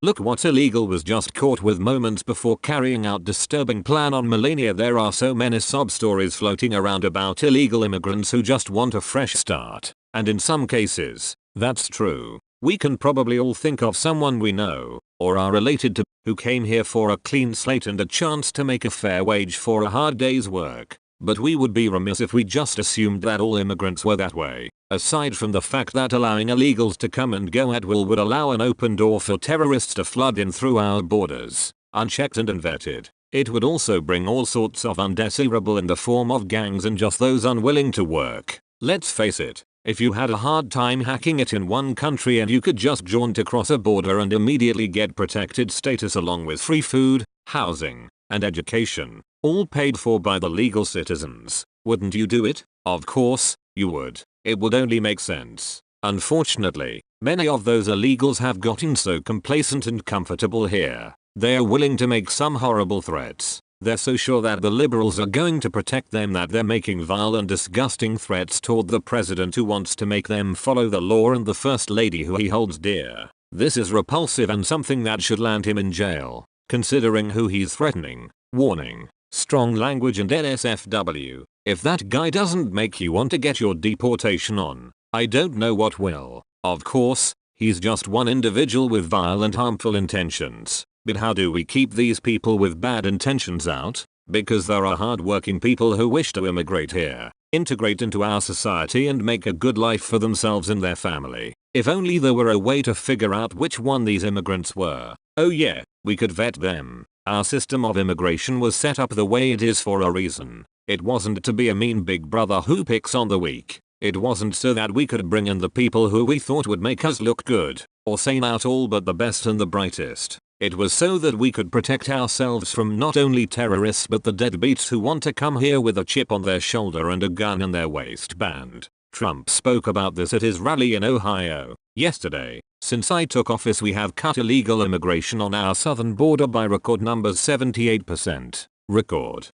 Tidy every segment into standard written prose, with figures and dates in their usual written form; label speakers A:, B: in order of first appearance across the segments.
A: Look what illegal was just caught with moments before carrying out disturbing plan on Melania. There are so many sob stories floating around about illegal immigrants who just want a fresh start. And in some cases, that's true. We can probably all think of someone we know, or are related to, who came here for a clean slate and a chance to make a fair wage for a hard day's work. But we would be remiss if we just assumed that all immigrants were that way. Aside from the fact that allowing illegals to come and go at will would allow an open door for terrorists to flood in through our borders, unchecked and unvetted. It would also bring all sorts of undesirable in the form of gangs and just those unwilling to work. Let's face it, if you had a hard time hacking it in one country and you could just jaunt across a border and immediately get protected status along with free food, housing, and education, all paid for by the legal citizens, wouldn't you do it? Of course, you would. It would only make sense. Unfortunately, many of those illegals have gotten so complacent and comfortable here, they are willing to make some horrible threats. They're so sure that the liberals are going to protect them that they're making vile and disgusting threats toward the president who wants to make them follow the law and the first lady who he holds dear. This is repulsive and something that should land him in jail, considering who he's threatening. Warning. Strong language and NSFW. If that guy doesn't make you want to get your deportation on, I don't know what will. Of course, he's just one individual with vile and harmful intentions. But how do we keep these people with bad intentions out? Because there are hard-working people who wish to immigrate here, integrate into our society and make a good life for themselves and their family. If only there were a way to figure out which one these immigrants were. Oh yeah, we could vet them. Our system of immigration was set up the way it is for a reason. It wasn't to be a mean big brother who picks on the weak. It wasn't so that we could bring in the people who we thought would make us look good, or sign out all but the best and the brightest. It was so that we could protect ourselves from not only terrorists but the deadbeats who want to come here with a chip on their shoulder and a gun in their waistband. Trump spoke about this at his rally in Ohio yesterday. Since I took office, we have cut illegal immigration on our southern border by record numbers 78%. Record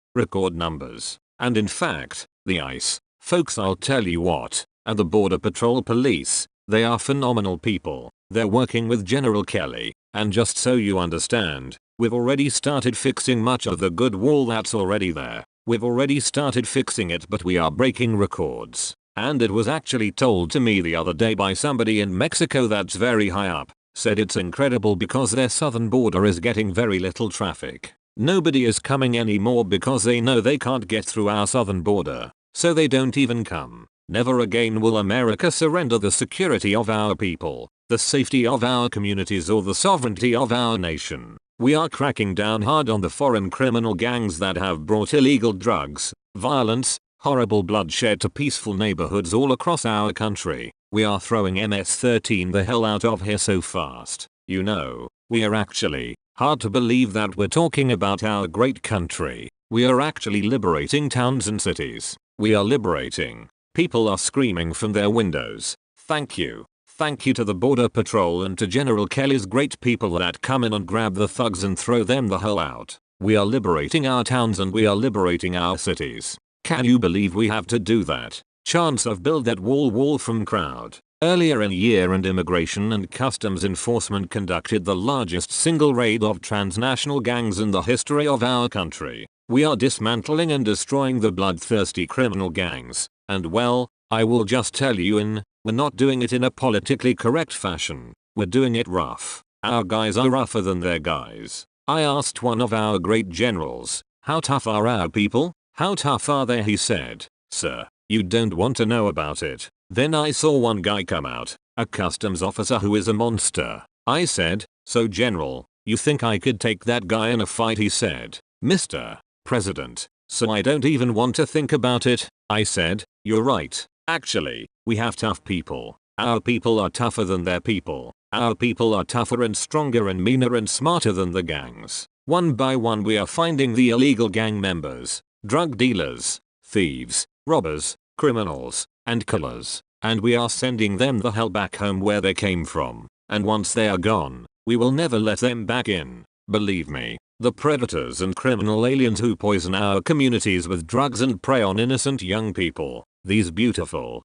A: numbers. And in fact, the ICE folks, I'll tell you what, and the Border Patrol Police, they are phenomenal people. They're working with General Kelly, and just so you understand, we've already started fixing much of the good wall that's already there. We've already started fixing it, but we are breaking records. And it was actually told to me the other day by somebody in Mexico that's very high up, said it's incredible because their southern border is getting very little traffic. Nobody is coming anymore because they know they can't get through our southern border, so they don't even come. Never again will America surrender the security of our people, the safety of our communities, or the sovereignty of our nation. We are cracking down hard on the foreign criminal gangs that have brought illegal drugs, violence, horrible bloodshed to peaceful neighborhoods all across our country. We are throwing MS-13 the hell out of here so fast. You know, we are actually, hard to believe that we're talking about our great country. We are actually liberating towns and cities. We are liberating. People are screaming from their windows. Thank you. Thank you to the Border Patrol and to General Kelly's great people that come in and grab the thugs and throw them the hell out. We are liberating our towns and we are liberating our cities. Can you believe we have to do that? Chance of build that wall from crowd. Earlier in the year, and Immigration and Customs Enforcement conducted the largest single raid of transnational gangs in the history of our country. We are dismantling and destroying the bloodthirsty criminal gangs. And well, I will just tell you, we're not doing it in a politically correct fashion. We're doing it rough. Our guys are rougher than their guys. I asked one of our great generals, how tough are our people? How tough are they? He said, sir, you don't want to know about it. Then I saw one guy come out, a customs officer who is a monster. I said, so General, you think I could take that guy in a fight? He said, Mr. President, so I don't even want to think about it. I said, you're right. Actually, we have tough people. Our people are tougher than their people. Our people are tougher and stronger and meaner and smarter than the gangs. One by one we are finding the illegal gang members, drug dealers, thieves, robbers, criminals, and killers, and we are sending them the hell back home where they came from. And once they are gone, we will never let them back in. Believe me, the predators and criminal aliens who poison our communities with drugs and prey on innocent young people, these beautiful,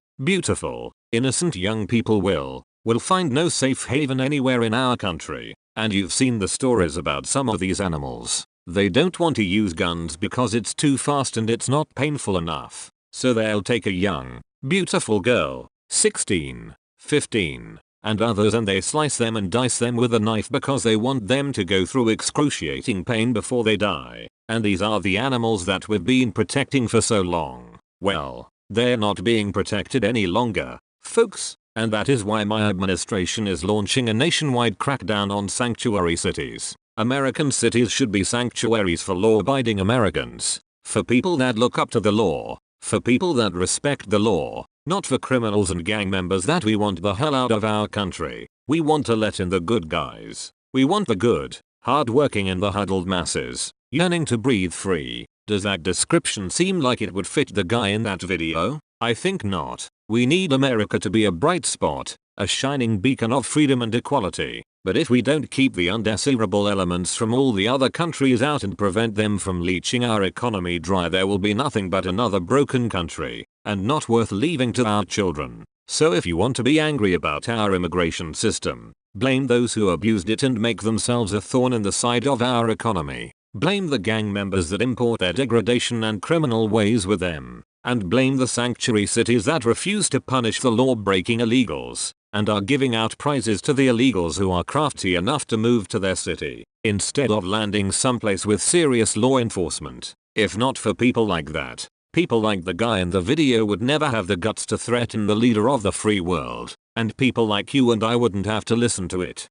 A: innocent young people will find no safe haven anywhere in our country. And you've seen the stories about some of these animals. They don't want to use guns because it's too fast and it's not painful enough. So they'll take a young, beautiful girl, 16, 15, and others, and they slice them and dice them with a knife because they want them to go through excruciating pain before they die. And these are the animals that we've been protecting for so long. Well, they're not being protected any longer, folks. And that is why my administration is launching a nationwide crackdown on sanctuary cities. American cities should be sanctuaries for law-abiding Americans. For people that look up to the law. For people that respect the law. Not for criminals and gang members that we want the hell out of our country. We want to let in the good guys. We want the good, hard-working and the huddled masses, yearning to breathe free. Does that description seem like it would fit the guy in that video? I think not. We need America to be a bright spot, a shining beacon of freedom and equality. But if we don't keep the undesirable elements from all the other countries out and prevent them from leeching our economy dry, there will be nothing but another broken country, and not worth leaving to our children. So if you want to be angry about our immigration system, blame those who abused it and make themselves a thorn in the side of our economy. Blame the gang members that import their degradation and criminal ways with them. And blame the sanctuary cities that refuse to punish the law-breaking illegals, and are giving out prizes to the illegals who are crafty enough to move to their city, instead of landing someplace with serious law enforcement. If not for people like that, people like the guy in the video would never have the guts to threaten the leader of the free world, and people like you and I wouldn't have to listen to it.